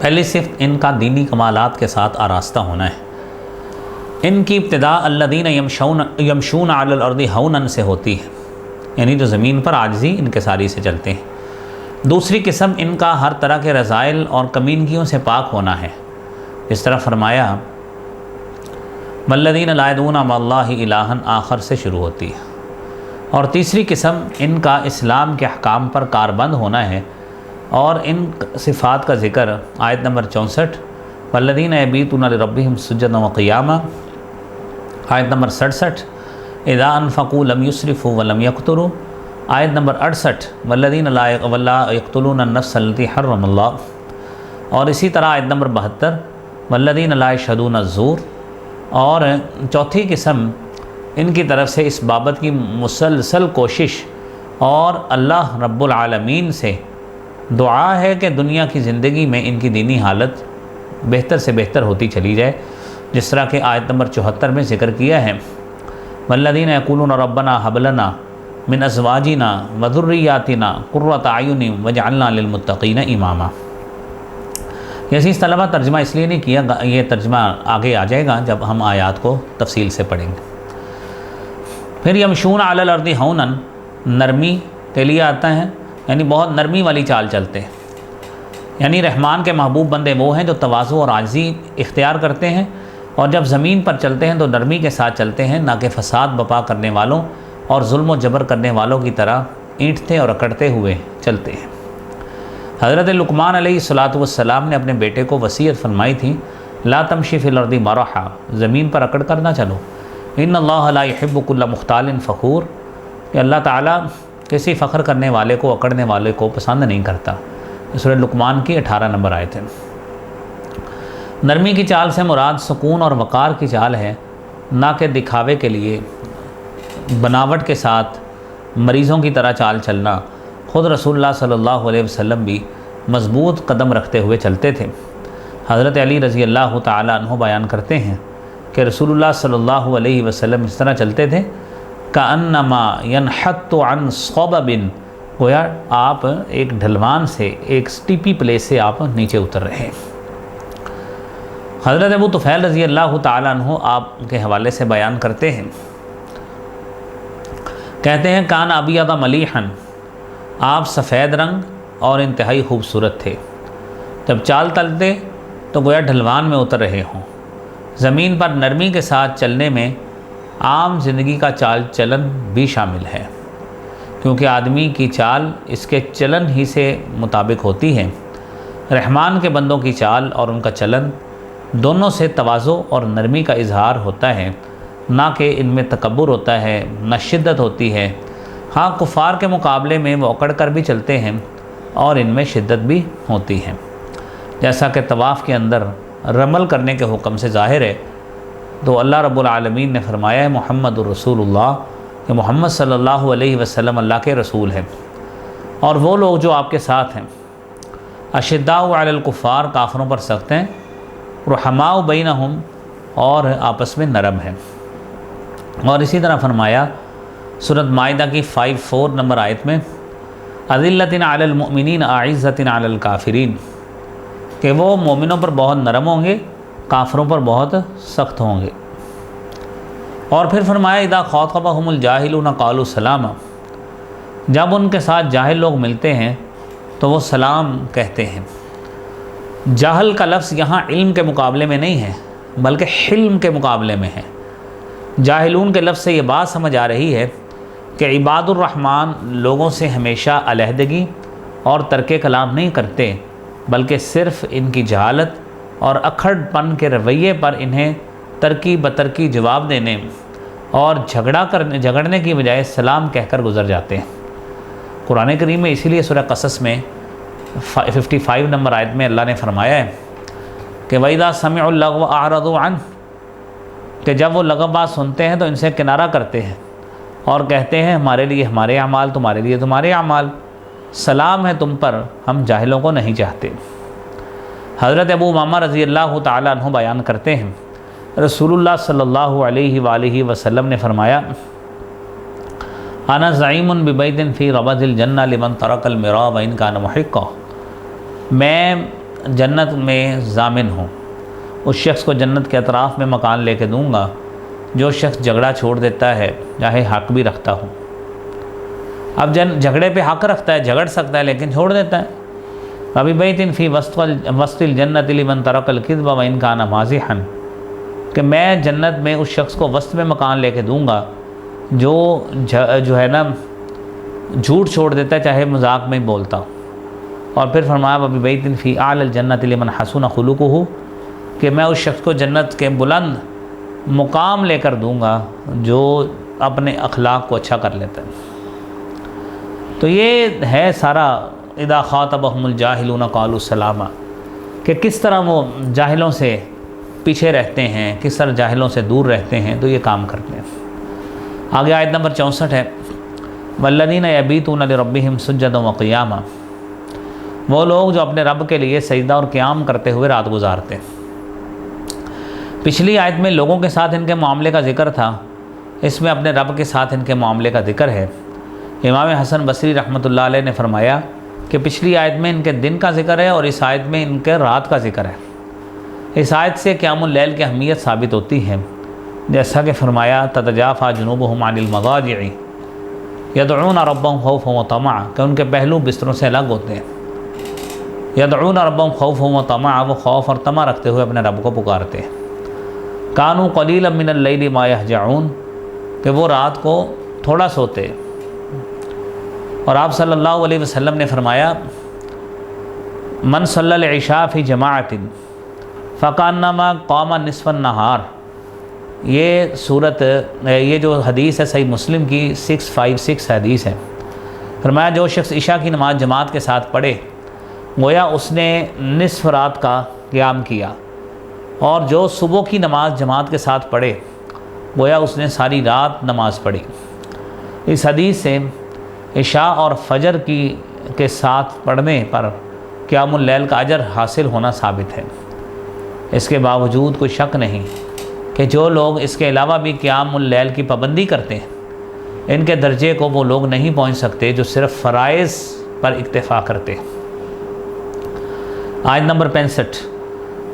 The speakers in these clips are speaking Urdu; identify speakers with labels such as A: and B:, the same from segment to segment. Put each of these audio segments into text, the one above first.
A: پہلی صفت ان کا دینی کمالات کے ساتھ آراستہ ہونا ہے۔ ان کی ابتداء الذین یمشون علی الارض ہونا سے ہوتی ہے، یعنی جو زمین پر عاجزی انکساری سے چلتے ہیں۔ دوسری قسم ان کا ہر طرح کے رذائل اور کمینگیوں سے پاک ہونا ہے، اس طرح فرمایا والذین لا یدعون مع اللہ الہا آخر سے شروع ہوتی ہے۔ اور تیسری قسم ان کا اسلام کے احکام پر کاربند ہونا ہے، اور ان صفات کا ذکر آیت نمبر 64 والذین یبیتون لربہم سجدا وقیاما، آیت نمبر 67 اذا انفقوا لم یسرفوا ولم یقتروا، آیت نمبر 68 والذین لا یقتلون النفس التی حرم اللہ، اور اسی طرح آیت نمبر 72 والذین لا یشہدون الزور۔ اور چوتھی قسم ان کی طرف سے اس بابت کی مسلسل کوشش اور اللہ رب العالمین سے دعا ہے کہ دنیا کی زندگی میں ان کی دینی حالت بہتر سے بہتر ہوتی چلی جائے، جس طرح کہ آیت نمبر 74 میں ذکر کیا ہے والذین یقولون ربنا ھب لنا من ازواجنا وذریاتنا قرۃ اعین واجعلنا للمتقین اماما۔ یہ عزیز طلبہ ترجمہ اس لیے نہیں کیا، یہ ترجمہ آگے آ جائے گا جب ہم آیات کو تفصیل سے پڑھیں گے۔ پھر یمشون علی الارض ہونا نرمی کے لیے آتا ہے، یعنی بہت نرمی والی چال چلتے ہیں، یعنی رحمان کے محبوب بندے وہ ہیں جو تواضع اور عاجزی اختیار کرتے ہیں، اور جب زمین پر چلتے ہیں تو نرمی کے ساتھ چلتے ہیں، نہ کہ فساد بپا کرنے والوں اور ظلم و جبر کرنے والوں کی طرح اینٹتے اور اکڑتے ہوئے چلتے ہیں۔ حضرت لقمان علیہ الصلاۃ والسلام نے اپنے بیٹے کو وصیت فرمائی تھی لا تمشی فی الارض مرحا، زمین پر اکڑ کر نہ چلو، ان اللہ لا یحب کل مختال فخور، کہ اللہ تعالیٰ کسی فخر کرنے والے کو اکڑنے والے کو پسند نہیں کرتا۔ سورہ لقمان کی 18 نمبر آیت ہے۔ نرمی کی چال سے مراد سکون اور وقار کی چال ہے، نہ کہ دکھاوے کے لیے بناوٹ کے ساتھ مریضوں کی طرح چال چلنا۔ خود رسول اللہ صلی اللہ علیہ وسلم بھی مضبوط قدم رکھتے ہوئے چلتے تھے۔ حضرت علی رضی اللہ تعالیٰ عنہ بیان کرتے ہیں کہ رسول اللہ صلی اللہ علیہ وسلم اس طرح چلتے تھے کأنما ینحط عن صبب، گویا آپ ایک ڈھلوان سے، ایک سٹیپی پلیس سے آپ نیچے اتر رہے ہیں۔ حضرت ابو طفیل رضی اللہ تعالیٰ عنہ آپ کے حوالے سے بیان کرتے ہیں، کہتے ہیں کان ابیض ملیحا، آپ سفید رنگ اور انتہائی خوبصورت تھے، جب چال تلتے تو گویا ڈھلوان میں اتر رہے ہوں۔ زمین پر نرمی کے ساتھ چلنے میں عام زندگی کا چال چلن بھی شامل ہے، کیونکہ آدمی کی چال اس کے چلن ہی سے مطابق ہوتی ہے۔ رحمان کے بندوں کی چال اور ان کا چلن دونوں سے تواضع اور نرمی کا اظہار ہوتا ہے، نہ کہ ان میں تکبر ہوتا ہے، نہ شدت ہوتی ہے۔ ہاں کفار کے مقابلے میں وہ اکڑ کر بھی چلتے ہیں اور ان میں شدت بھی ہوتی ہے، جیسا کہ طواف کے اندر رمل کرنے کے حکم سے ظاہر ہے۔ تو اللہ رب العالمین نے فرمایا ہے محمد الرسول اللہ، کہ محمد صلی اللہ علیہ وسلم اللہ کے رسول ہیں، اور وہ لوگ جو آپ کے ساتھ ہیں اشداء علی الکفار، کافروں پر سخت ہیں، رحماء بینہم، اور آپس میں نرم ہیں۔ اور اسی طرح فرمایا سورۃ مائدہ کی 54 نمبر آیت میں اذلۃ علی المؤمنین اعزۃ علی الکافرین، کہ وہ مومنوں پر بہت نرم ہوں گے، کافروں پر بہت سخت ہوں گے۔ اور پھر فرمایا اذا خاطبہم الجاہلون قالوا سلاما، جب ان کے ساتھ جاہل لوگ ملتے ہیں تو وہ سلام کہتے ہیں۔ جاہل کا لفظ یہاں علم کے مقابلے میں نہیں ہے بلکہ حلم کے مقابلے میں ہے۔ جاہلون کے لفظ سے یہ بات سمجھ آ رہی ہے کہ عباد الرحمن لوگوں سے ہمیشہ علیحدگی اور ترک کلام نہیں کرتے، بلکہ صرف ان کی جہالت اور اکھڑ پن کے رویے پر انہیں ترکی بترکی جواب دینے اور جھگڑنے کی بجائے سلام کہہ کر گزر جاتے ہیں۔ قرآن کریم میں اسی لیے سورہ قصص میں 55 نمبر آیت میں اللہ نے فرمایا ہے کہ وَإِذَا سَمِعُوا اللَّغْوَ أَعْرَضُوا عَنْهُ، کہ جب وہ لغو بات سنتے ہیں تو ان سے کنارہ کرتے ہیں اور کہتے ہیں ہمارے لیے ہمارے اعمال، تمہارے لیے تمہارے اعمال، سلام ہے تم پر، ہم جاہلوں کو نہیں چاہتے۔ حضرت ابو امامہ رضی اللہ تعالیٰ عنہ بیان کرتے ہیں رسول اللہ صلی اللہ علیہ وآلہ وسلم نے فرمایا انا زعیم ببیت فی ربض الجنہ لمن ترک المراء وان کان محقا، میں جنت میں ضامن ہوں، اس شخص کو جنت کے اطراف میں مکان لے کے دوں گا جو شخص جھگڑا چھوڑ دیتا ہے چاہے حق بھی رکھتا ہو۔ اب جھگڑے پہ حق رکھتا ہے، جھگڑ سکتا ہے لیکن چھوڑ دیتا ہے۔ ابھی بیتن فی وسط الجنت لمن ترک الکذب وان کان مازحا، کہ میں جنت میں اس شخص کو وسط میں مکان لے کے دوں گا جو ہے نا جھوٹ چھوڑ دیتا ہے چاہے مذاق میں ہی بولتا ہو۔ اور پھر فرمایا ابھی بیتن فی اعلی الجنت لمن حسن خلقہ، کہ میں اس شخص کو جنت کے بلند مقام لے کر دوں گا جو اپنے اخلاق کو اچھا کر لیتا ہے۔ تو یہ ہے سارا اذا خاطبهم الجاہلون قالوا سلاما، کہ کس طرح وہ جاہلوں سے پیچھے رہتے ہیں، کس طرح جاہلوں سے دور رہتے ہیں، تو یہ کام کرتے ہیں۔ آگے آیت نمبر 64 ہے، والذین یبیتون لربہم سجدا وقیاما، وہ لوگ جو اپنے رب کے لیے سجدہ اور قیام کرتے ہوئے رات گزارتے ہیں۔ پچھلی آیت میں لوگوں کے ساتھ ان کے معاملے کا ذکر تھا، اس میں اپنے رب کے ساتھ ان کے معاملے کا ذکر ہے۔ امام حسن بصری رحمۃ اللہ علیہ نے فرمایا کہ پچھلی آیت میں ان کے دن کا ذکر ہے اور اس آیت میں ان کے رات کا ذکر ہے۔ اس آیت سے قیام اللیل کی اہمیت ثابت ہوتی ہے، جیسا کہ فرمایا تتجافی جنوبہم عن المضاجع یدعون ربہم خوفا وطمعا، کہ ان کے پہلو بستروں سے الگ ہوتے ہیں۔ یدعون ربہم خوفا وطمعا، وہ خوف اور طمع رکھتے ہوئے اپنے رب کو پکارتے ہیں۔ کانوا قلیلا من اللیل ما یہجعون، کہ وہ رات کو تھوڑا سوتے۔ اور آپ صلی اللہ علیہ وسلم نے فرمایا من صلی العشاء فی جماعت فکانما قام نصف النہار، یہ جو حدیث ہے صحیح مسلم کی 656 حدیث ہے۔ فرمایا جو شخص عشاء کی نماز جماعت کے ساتھ پڑھے گویا اس نے نصف رات کا قیام کیا، اور جو صبح کی نماز جماعت کے ساتھ پڑھے گویا اس نے ساری رات نماز پڑھی۔ اس حدیث سے عشاء اور فجر کے ساتھ پڑھنے پر قیام اللیل کا اجر حاصل ہونا ثابت ہے۔ اس کے باوجود کوئی شک نہیں کہ جو لوگ اس کے علاوہ بھی قیام اللیل کی پابندی کرتے ہیں ان کے درجے کو وہ لوگ نہیں پہنچ سکتے جو صرف فرائض پر اکتفا کرتے ہیں۔ آیت نمبر 65،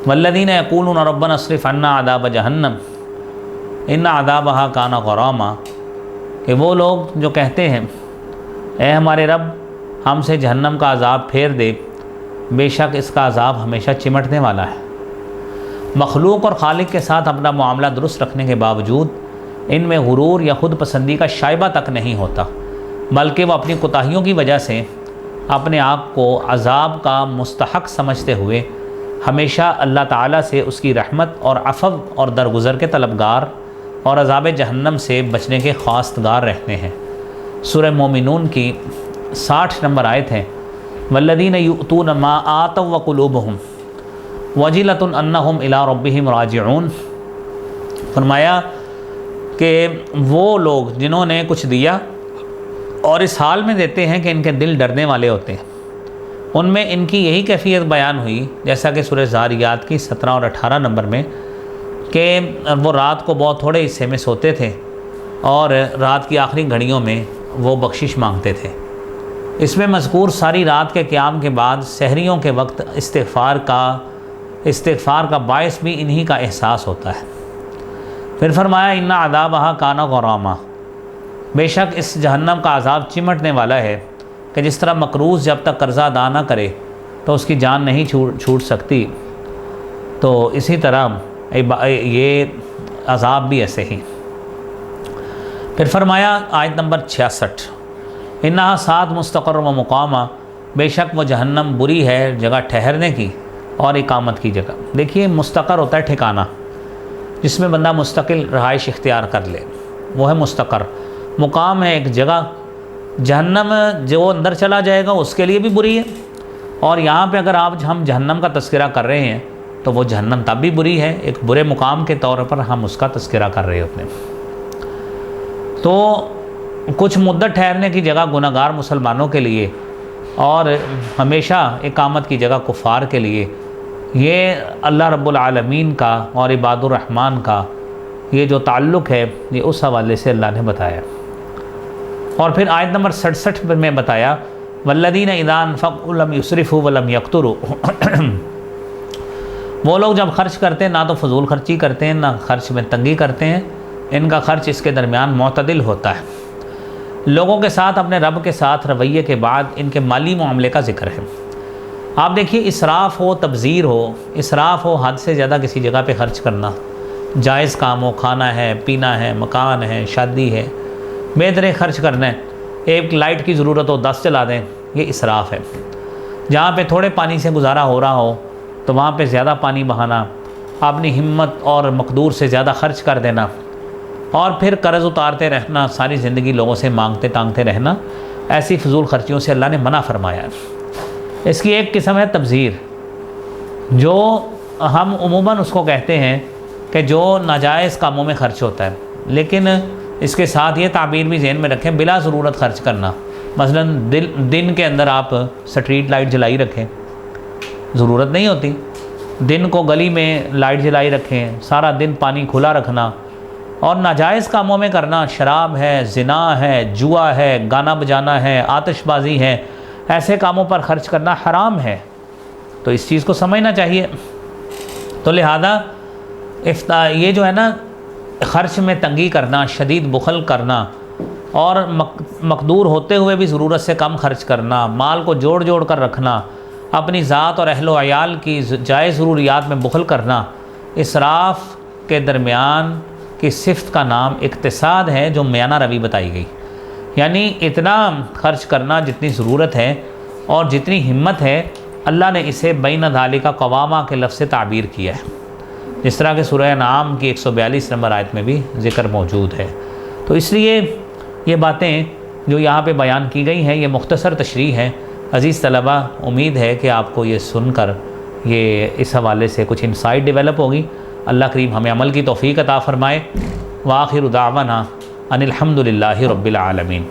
A: والذین یقولون ربنا اصرف عنا عذاب جہنم ان عذابہا کان غراما، کہ وہ لوگ جو کہتے ہیں اے ہمارے رب ہم سے جہنم کا عذاب پھیر دے، بے شک اس کا عذاب ہمیشہ چمٹنے والا ہے۔ مخلوق اور خالق کے ساتھ اپنا معاملہ درست رکھنے کے باوجود ان میں غرور یا خود پسندی کا شائبہ تک نہیں ہوتا، بلکہ وہ اپنی کوتاہیوں کی وجہ سے اپنے آپ کو عذاب کا مستحق سمجھتے ہوئے ہمیشہ اللہ تعالیٰ سے اس کی رحمت اور عفو اور درگزر کے طلبگار اور عذاب جہنم سے بچنے کے خواستگار رہتے ہیں۔ سورہ مومنون کی 60 نمبر آیت ہے، والذین یؤتون ما آتوا وقلوبہم وجلۃ انہم الی ربہم راجعون، فرمایا کہ وہ لوگ جنہوں نے کچھ دیا اور اس حال میں دیتے ہیں کہ ان کے دل ڈرنے والے ہوتے ہیں، ان میں ان کی یہی کیفیت بیان ہوئی جیسا کہ سورہ زاریات کی 17 اور 18 نمبر میں، کہ وہ رات کو بہت تھوڑے حصے میں سوتے تھے اور رات کی آخری گھڑیوں میں وہ بخشش مانگتے تھے۔ اس میں مذکور ساری رات کے قیام کے بعد سحریوں کے وقت استغفار کا باعث بھی انہی کا احساس ہوتا ہے۔ پھر فرمایا ان عذابہا کان غراما، بے شک اس جہنم کا عذاب چمٹنے والا ہے، کہ جس طرح مقروض جب تک قرضہ ادا نہ کرے تو اس کی جان نہیں چھوٹ سکتی، تو اسی طرح یہ عذاب بھی ایسے ہی۔ پھر فرمایا آیت نمبر 66، انہا سات مستقر و مقامہ، بے شک وہ جہنم بری ہے جگہ ٹھہرنے کی اور اقامت کی جگہ۔ دیکھیے مستقر ہوتا ہے ٹھکانہ، جس میں بندہ مستقل رہائش اختیار کر لے، وہ ہے مستقر۔ مقام ہے ایک جگہ، جہنم جو اندر چلا جائے گا اس کے لیے بھی بری ہے، اور یہاں پہ اگر ہم جہنم کا تذکرہ کر رہے ہیں تو وہ جہنم تب بھی بری ہے، ایک برے مقام کے طور پر ہم اس کا تذکرہ کر رہے ہوتے ہیں۔ تو کچھ مدت ٹھہرنے کی جگہ گناہگار مسلمانوں کے لیے اور ہمیشہ اقامت کی جگہ کفار کے لیے، یہ اللہ رب العالمین کا اور عباد الرحمن کا یہ جو تعلق ہے یہ اس حوالے سے اللہ نے بتایا۔ اور پھر آیت نمبر 67 میں بتایا والذین اذا انفقوا لم یسرفوا ولم یقتروا، وہ لوگ جب خرچ کرتے ہیں نہ تو فضول خرچی کرتے ہیں نہ خرچ میں تنگی کرتے ہیں، ان کا خرچ اس کے درمیان معتدل ہوتا ہے۔ لوگوں کے ساتھ اپنے رب کے ساتھ رویے کے بعد ان کے مالی معاملے کا ذکر ہے۔ آپ دیکھیے، اسراف ہو، تبذیر ہو، اسراف ہو حد سے زیادہ کسی جگہ پہ خرچ کرنا، جائز کام ہو، کھانا ہے، پینا ہے، مکان ہے، شادی ہے، بہترین خرچ کرنا ہے، ایک لائٹ کی ضرورت ہو 10 چلا دیں، یہ اسراف ہے۔ جہاں پہ تھوڑے پانی سے گزارا ہو رہا ہو تو وہاں پہ زیادہ پانی بہانا، اپنی ہمت اور مقدور سے زیادہ خرچ کر دینا، اور پھر قرض اتارتے رہنا، ساری زندگی لوگوں سے مانگتے ٹانگتے رہنا، ایسی فضول خرچیوں سے اللہ نے منع فرمایا ہے۔ اس کی ایک قسم ہے تبذیر، جو ہم عموماً اس کو کہتے ہیں کہ جو ناجائز کاموں میں خرچ ہوتا ہے، لیکن اس کے ساتھ یہ تعبیر بھی ذہن میں رکھیں، بلا ضرورت خرچ کرنا۔ مثلا دن کے اندر آپ سٹریٹ لائٹ جلائی رکھیں، ضرورت نہیں ہوتی، دن کو گلی میں لائٹ جلائی رکھیں، سارا دن پانی کھلا رکھنا، اور ناجائز کاموں میں کرنا، شراب ہے، زنا ہے، جوا ہے، گانا بجانا ہے، آتش بازی ہے، ایسے کاموں پر خرچ کرنا حرام ہے۔ تو اس چیز کو سمجھنا چاہیے۔ تو لہذا یہ جو ہے نا، خرچ میں تنگی کرنا، شدید بخل کرنا، اور مقدور ہوتے ہوئے بھی ضرورت سے کم خرچ کرنا، مال کو جوڑ جوڑ کر رکھنا، اپنی ذات اور اہل و عیال کی جائز ضروریات میں بخل کرنا، اسراف کے درمیان کی صفت کا نام اقتصاد ہے، جو میانہ روی بتائی گئی۔ یعنی اتنا خرچ کرنا جتنی ضرورت ہے اور جتنی ہمت ہے، اللہ نے اسے بین ذالک قوامہ کے لفظ سے تعبیر کیا ہے، جس طرح کہ سورہ انعام کی 142 نمبر آیت میں بھی ذکر موجود ہے۔ تو اس لیے یہ باتیں جو یہاں پہ بیان کی گئی ہیں، یہ مختصر تشریح ہے۔ عزیز طلبہ، امید ہے کہ آپ کو یہ سن کر یہ اس حوالے سے کچھ انسائٹ ڈیولپ ہوگی۔ اللہ کریم ہمیں عمل کی توفیق عطا فرمائے۔ وآخر دعوانا ان الحمد للہ رب العالمین۔